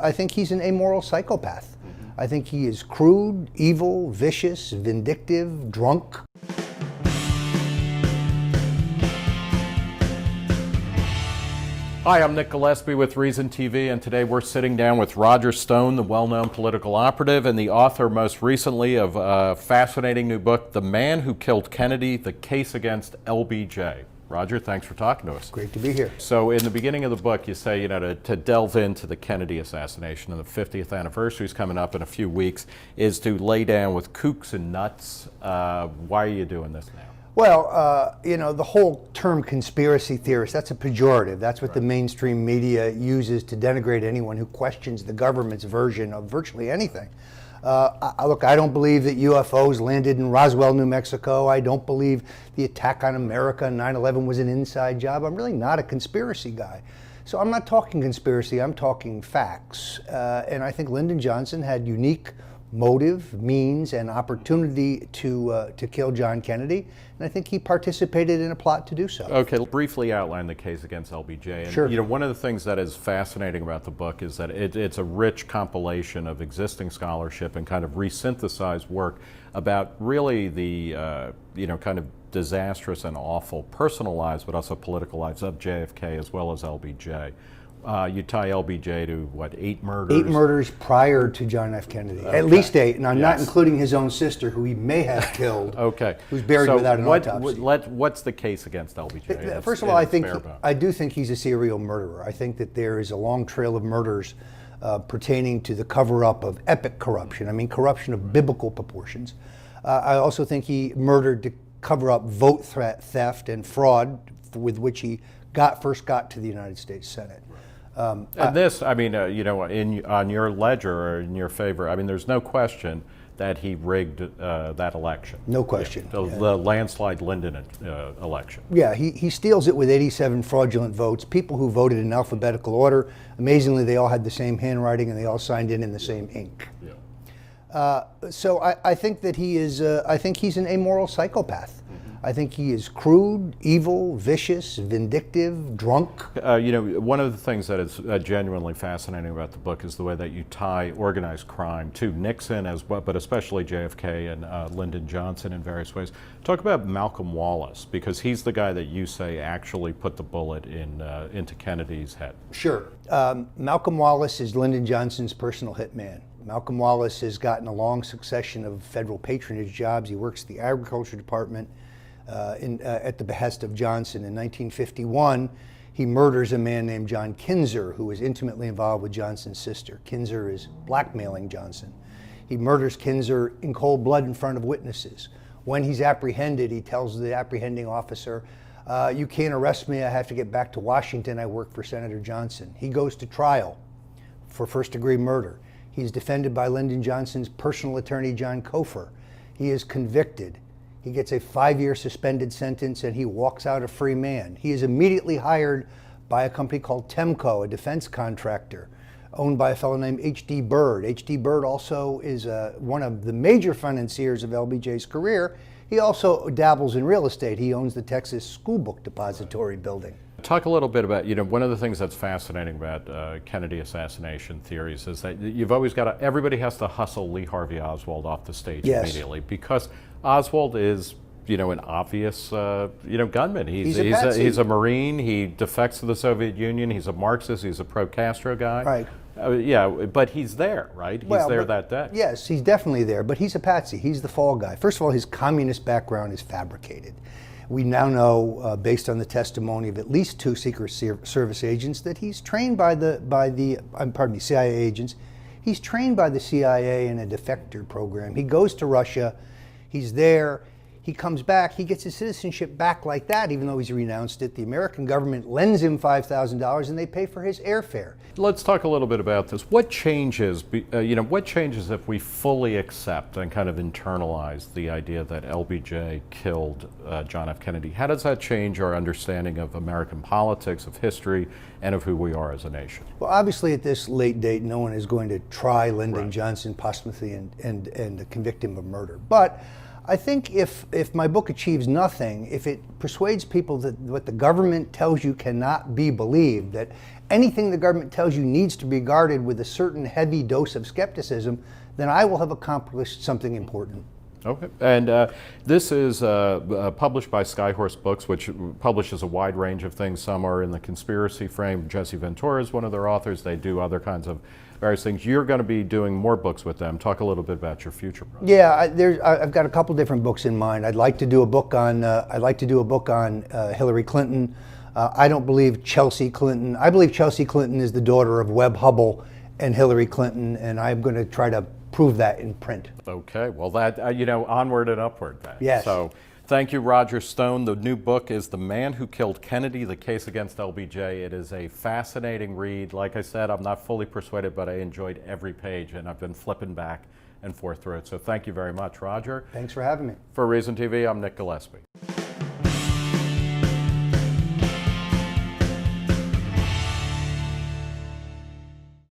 I think he's an amoral psychopath. I think he is crude, evil, vicious, vindictive, drunk. Hi, I'm Nick Gillespie with Reason TV, and today we're sitting down with Roger Stone, the well-known political operative and the author most recently of a fascinating new book, The Man Who Killed Kennedy, The Case Against LBJ. Roger, thanks for talking to us. Great to be here. So in the beginning of the book, you say, to delve into the Kennedy assassination, and the 50th anniversary is coming up in a few weeks, is to lay down with kooks and nuts. Why are you doing this now? Well, the whole term conspiracy theorist, that's a pejorative. That's what the mainstream media uses to denigrate anyone who questions the government's version of virtually anything. Look, I don't believe that UFOs landed in Roswell, New Mexico. I don't believe the attack on America on 9/11 was an inside job. I'm really not a conspiracy guy. So I'm not talking conspiracy, I'm talking facts. And I think Lyndon Johnson had unique motive, means, and opportunity to kill John Kennedy, and I think he participated in a plot to do so. Okay, briefly outline the case against LBJ. And, sure. One of the things that is fascinating about the book is that it's a rich compilation of existing scholarship and kind of resynthesized work about really the kind of disastrous and awful personal lives, but also political lives of JFK as well as LBJ. You tie LBJ to, what, 8 murders? 8 murders prior to John F. Kennedy. Okay. At least 8. Now, not including his own sister, who he may have killed. Okay. Who's buried without an autopsy. What's the case against LBJ? First of all, I do think he's a serial murderer. I think that there is a long trail of murders pertaining to the cover-up of epic corruption. I mean, corruption of biblical proportions. I also think he murdered to cover up vote theft and fraud with which he first got to the United States Senate. And this, on your ledger or in your favor, I mean, there's no question that he rigged that election. No question. The landslide Lyndon election. Yeah, he steals it with 87 fraudulent votes. People who voted in alphabetical order. Amazingly, they all had the same handwriting and they all signed in the same ink. Yeah. So I think that he is. I think he's an amoral psychopath. I think he is crude, evil, vicious, vindictive, drunk. One of the things that is genuinely fascinating about the book is the way that you tie organized crime to Nixon, but especially JFK and Lyndon Johnson in various ways. Talk about Malcolm Wallace, because he's the guy that you say actually put the bullet into Kennedy's head. Sure. Malcolm Wallace is Lyndon Johnson's personal hitman. Malcolm Wallace has gotten a long succession of federal patronage jobs. He works at the Agriculture Department. At the behest of Johnson. In 1951, he murders a man named John Kinzer, who was intimately involved with Johnson's sister. Kinzer is blackmailing Johnson. He murders Kinzer in cold blood in front of witnesses. When he's apprehended, he tells the apprehending officer, you can't arrest me, I have to get back to Washington, I work for Senator Johnson. He goes to trial for first-degree murder. He's defended by Lyndon Johnson's personal attorney, John Cofer. He is convicted. He gets a 5-year suspended sentence and he walks out a free man. He is immediately hired by a company called Temco, a defense contractor, owned by a fellow named H.D. Byrd. H.D. Byrd also is one of the major financiers of LBJ's career. He also dabbles in real estate. He owns the Texas School Book Depository building. Talk a little bit about, one of the things that's fascinating about Kennedy assassination theories is that you've always got everybody has to hustle Lee Harvey Oswald off the stage immediately, because Oswald is, an obvious, gunman. He's a Marine. He defects to the Soviet Union. He's a Marxist. He's a pro-Castro guy. Right. But he's there, right? He's there that day. Yes, he's definitely there, but he's a patsy. He's the fall guy. First of all, his communist background is fabricated. We now know, based on the testimony of at least 2 Secret Service agents, that he's trained by CIA agents. He's trained by the CIA in a defector program. He goes to Russia. He's there. He comes back. He gets his citizenship back like that, even though he's renounced it. The American government lends him $5,000, and they pay for his airfare. Let's talk a little bit about this. What changes? What changes if we fully accept and kind of internalize the idea that LBJ killed John F. Kennedy? How does that change our understanding of American politics, of history, and of who we are as a nation? Well, obviously, at this late date, no one is going to try Lyndon Johnson posthumously and convict him of murder. But I think if my book achieves nothing, if it persuades people that what the government tells you cannot be believed, that anything the government tells you needs to be guarded with a certain heavy dose of skepticism, then I will have accomplished something important. Okay, and this is published by Skyhorse Books, which publishes a wide range of things. Some are in the conspiracy frame. Jesse Ventura is one of their authors. They do other kinds of various things. You're going to be doing more books with them. Talk a little bit about your future projects. Yeah, I've got a couple different books in mind. I'd like to do a book on Hillary Clinton. I don't believe Chelsea Clinton. I believe Chelsea Clinton is the daughter of Webb Hubbell and Hillary Clinton, and I'm going to try to prove that in print. Okay, well, that onward and upward then. Yes. So thank you, Roger Stone. The new book is The Man Who Killed Kennedy, The Case Against LBJ. It is a fascinating read. Like I said, I'm not fully persuaded, but I enjoyed every page, and I've been flipping back and forth through it. So thank you very much, Roger. Thanks for having me. For Reason TV, I'm Nick Gillespie.